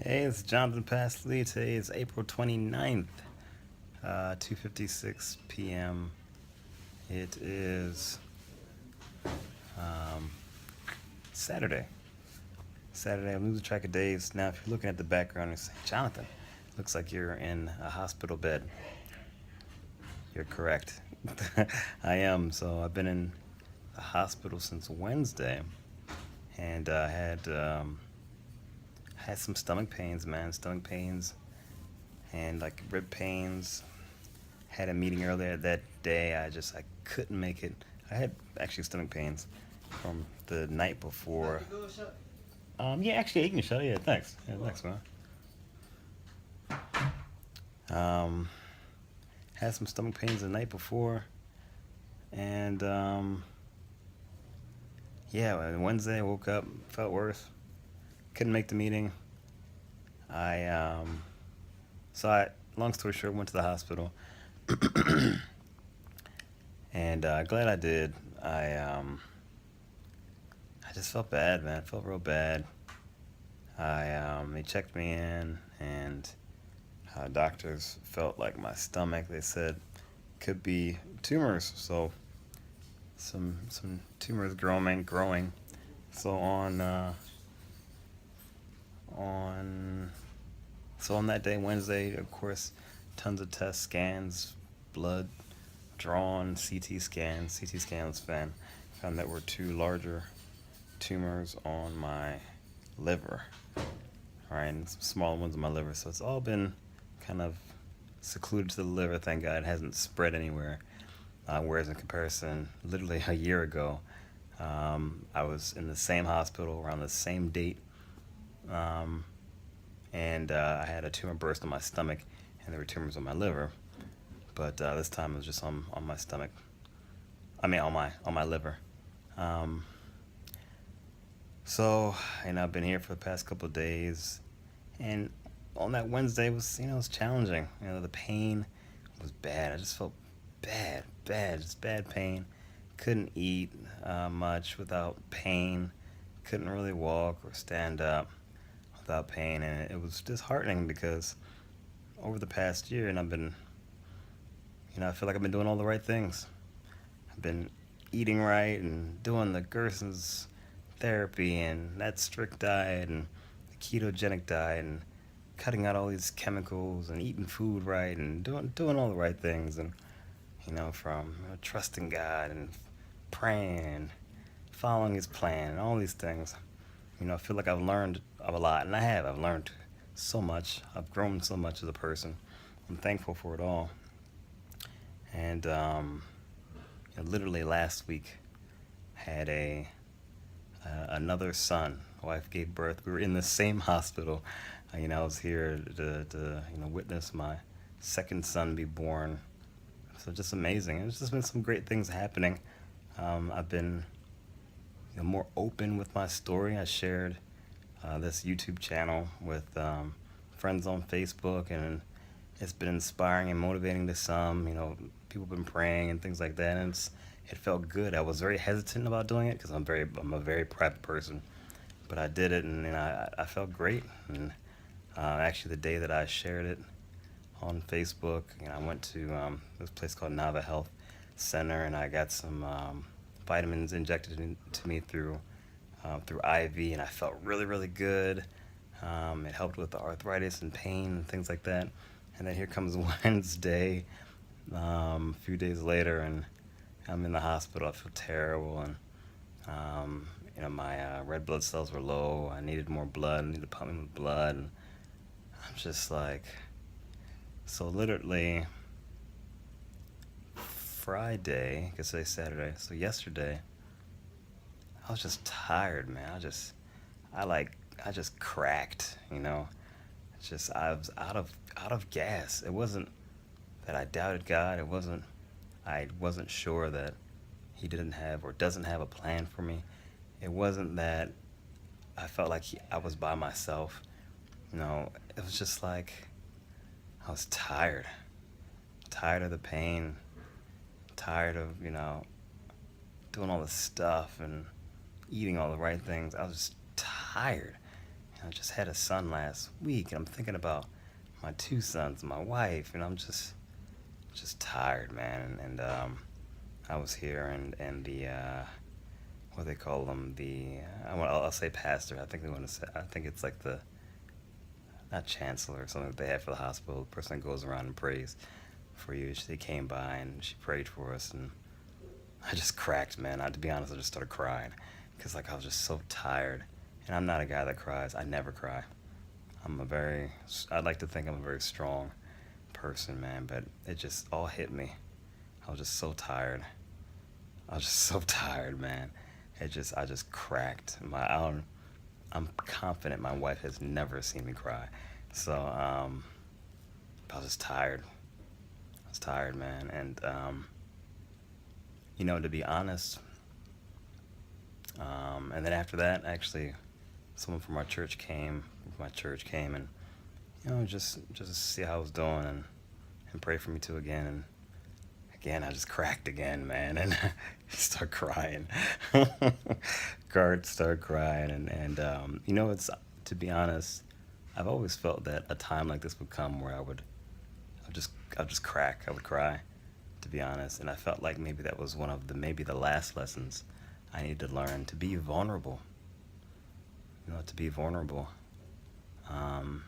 Hey, it's Jonathan Passley. Today is April 29th, 2:56 p.m. It is um, Saturday. I'm losing track of days. Now, if you're looking at the background and say, Jonathan, looks like you're in a hospital bed. You're correct. I am. So I've been in the hospital since Wednesday, and had some stomach pains, man. Stomach pains and like rib pains. Had a meeting earlier that day. I couldn't make it. I had actually stomach pains from the night before. Yeah, actually, you can shut it. Yeah, thanks. Yeah, thanks, man. Um, had some stomach pains the night before, and yeah, Wednesday I woke up, felt worse. Couldn't make the meeting. I so I, long story short, went to the hospital, and glad I did. I um, I just felt bad, man. I felt real bad. They checked me in, and doctors felt like my stomach. They said could be tumors. So some tumors growing. So on so on that day, Wednesday, of course, tons of tests, scans, blood drawn, CT scans. CT scans found that were two larger tumors on my liver. All right, and some small ones on my liver. So it's all been kind of secluded to the liver. Thank God it hasn't spread anywhere. Whereas in comparison, literally a year ago, I was in the same hospital around the same date, um, and I had a tumor burst on my stomach, and there were tumors on my liver. But this time it was just on my stomach. I mean, on my liver. Um, so, I've been here for the past couple of days, and on that Wednesday was it was challenging. The pain was bad. I just felt bad, just bad pain. Couldn't eat much without pain. Couldn't really walk or stand up without pain, and it was disheartening because over the past year, and I feel like I've been doing all the right things. I've been eating right and doing the Gerson's therapy and that strict diet and the ketogenic diet and cutting out all these chemicals and eating food right and doing all the right things, and from trusting God and praying, following His plan, and all these things. I feel like I've learned a lot, and I have. I've learned so much. I've grown so much as a person. I'm thankful for it all. And literally last week, had a another son. Wife gave birth. We were in the same hospital. I was here to witness my second son be born. So just amazing. There's just been some great things happening. I've been more open with my story. I shared this YouTube channel with friends on Facebook, and it's been inspiring and motivating to some. People have been praying and things like that, and it felt good. I was very hesitant about doing it because I'm a very private person, but I did it, and I felt great. And actually, the day that I shared it on Facebook, I went to this place called Nava Health Center, and I got some vitamins injected into me through IV, and I felt really, really good. It helped with the arthritis and pain and things like that. And then here comes Wednesday, a few days later, and I'm in the hospital. I feel terrible, and my red blood cells were low. I needed more blood. I needed to pump me with blood. And I'm just like, so literally Friday, I could say Saturday. So yesterday, I was just tired, man. I just cracked. It's just I was out of gas. It wasn't that I doubted God. I wasn't sure that He didn't have or doesn't have a plan for me. It wasn't that I felt like I was by myself. It was just like I was tired of the pain, tired of doing all the stuff and eating all the right things. I was just tired, I just had a son last week, and I'm thinking about my two sons, my wife, and I'm just tired, man. And I was here, and the what do they call them? I'll say pastor. I think they want to say. I think it's like the not chancellor or something that they have for the hospital. The person that goes around and prays for you. She came by and she prayed for us, and I just cracked, man. To be honest, I just started crying because like I was just so tired. And I'm not a guy that cries. I never cry. I'd like to think I'm a very strong person, man, but it just all hit me. I was just so tired. I was just so tired, man. I just cracked. I'm confident my wife has never seen me cry. So, I was just tired. I was tired, man. And to be honest, and then after that, actually, someone from my church came and, just to see how I was doing and pray for me too again. And again, I just cracked again, man, and start crying. Start crying, and it's to be honest, I've always felt that a time like this would come where I'd just crack. I would cry, to be honest, and I felt like maybe that was one of maybe the last lessons I needed to learn to be vulnerable. To be vulnerable, and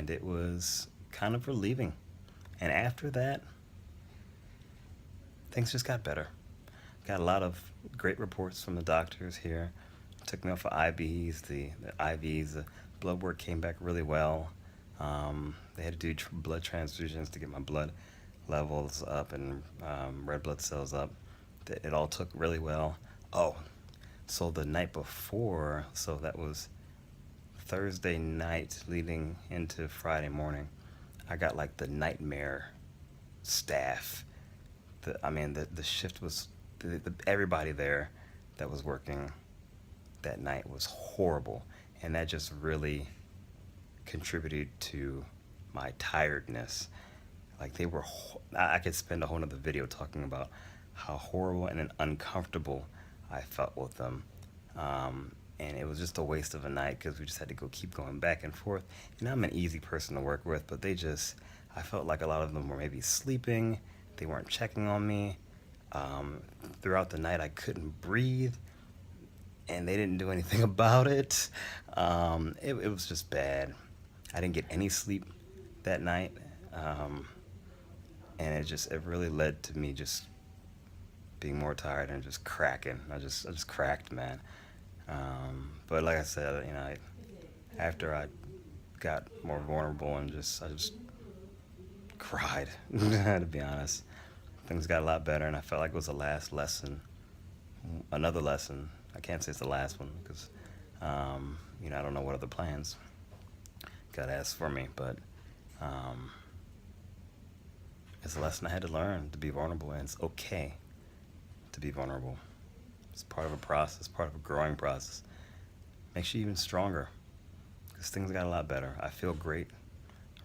it was kind of relieving. And after that, things just got better. Got a lot of great reports from the doctors here. Took me off of IVs. The blood work came back really well. They had to do blood transfusions to get my blood levels up and red blood cells up. It all took really well. Oh, so the night before, so that was Thursday night leading into Friday morning, I got like the nightmare staff. The shift was, everybody there that was working that night was horrible. And that just really contributed to my tiredness. Like I could spend a whole nother video talking about how horrible and uncomfortable I felt with them. And it was just a waste of a night because we just had to keep going back and forth. I'm an easy person to work with, but I felt like a lot of them were maybe sleeping. They weren't checking on me. Throughout the night, I couldn't breathe, and they didn't do anything about it. It was just bad. I didn't get any sleep that night, and it really led to me just being more tired and just cracking. I just cracked, man. But like I said, after I got more vulnerable and I just cried, to be honest. Things got a lot better, and I felt like it was the last lesson, another lesson. I can't say it's the last one because, I don't know what other plans God has for me, but it's a lesson I had to learn to be vulnerable, and it's okay to be vulnerable. It's part of a process, part of a growing process. Makes you even stronger because things got a lot better. I feel great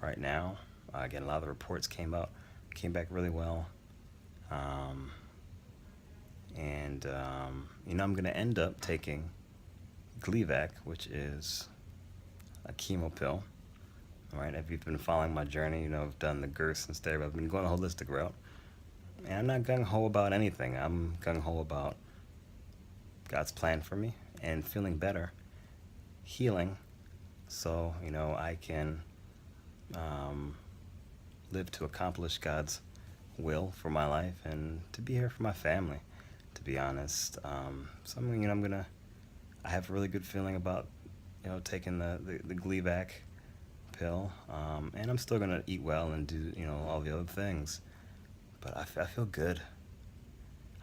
right now. Again, a lot of the reports came back really well. I'm going to end up taking Gleevec, which is a chemo pill. All right, if you've been following my journey, I've done the GERS and steroid. I've been going a holistic route. And I'm not gung-ho about anything. I'm gung-ho about God's plan for me and feeling better, healing, so, I can live to accomplish God's will for my life and to be here for my family, to be honest. I have a really good feeling about, taking the Gleevec pill, and I'm still going to eat well and do, all the other things, but I feel good.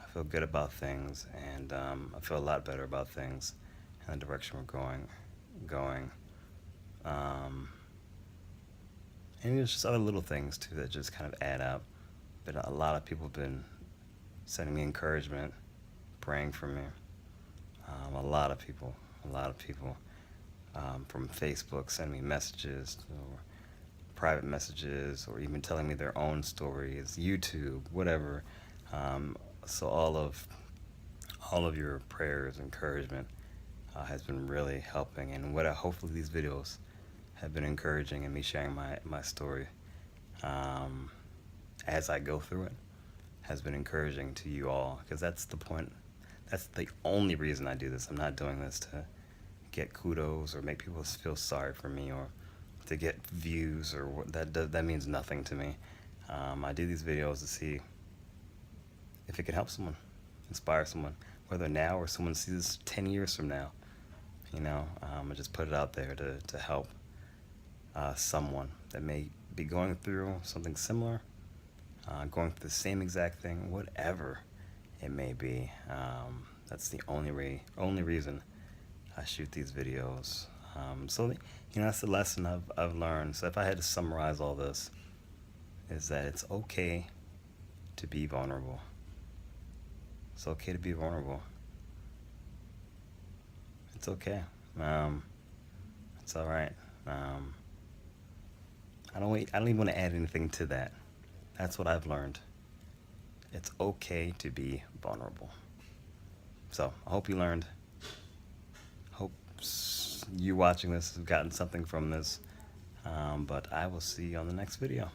I feel good about things, and I feel a lot better about things and the direction we're going. And there's just other little things too that just kind of add up. But a lot of people have been sending me encouragement, praying for me. A lot of people from Facebook send me messages or private messages, or even telling me their own stories, YouTube, whatever. So all of your prayers, encouragement, has been really helping, and what hopefully these videos have been encouraging, and me sharing my story um, as I go through it has been encouraging to you all, because that's the point. That's the only reason I do this. I'm not doing this to get kudos or make people feel sorry for me or to get views, or that means nothing to me. I do these videos to see if it can help someone, inspire someone, whether now or someone sees this 10 years from now. I just put it out there to help someone that may be going through something similar, going through the same exact thing, whatever it may be. That's the only reason I shoot these videos. So that's the lesson I've learned. So if I had to summarize all this, is that it's okay to be vulnerable. It's okay to be vulnerable. It's okay. It's all right. I don't even want to add anything to that. That's what I've learned. It's okay to be vulnerable. So I hope you learned. Hope you watching this have gotten something from this. But I will see you on the next video.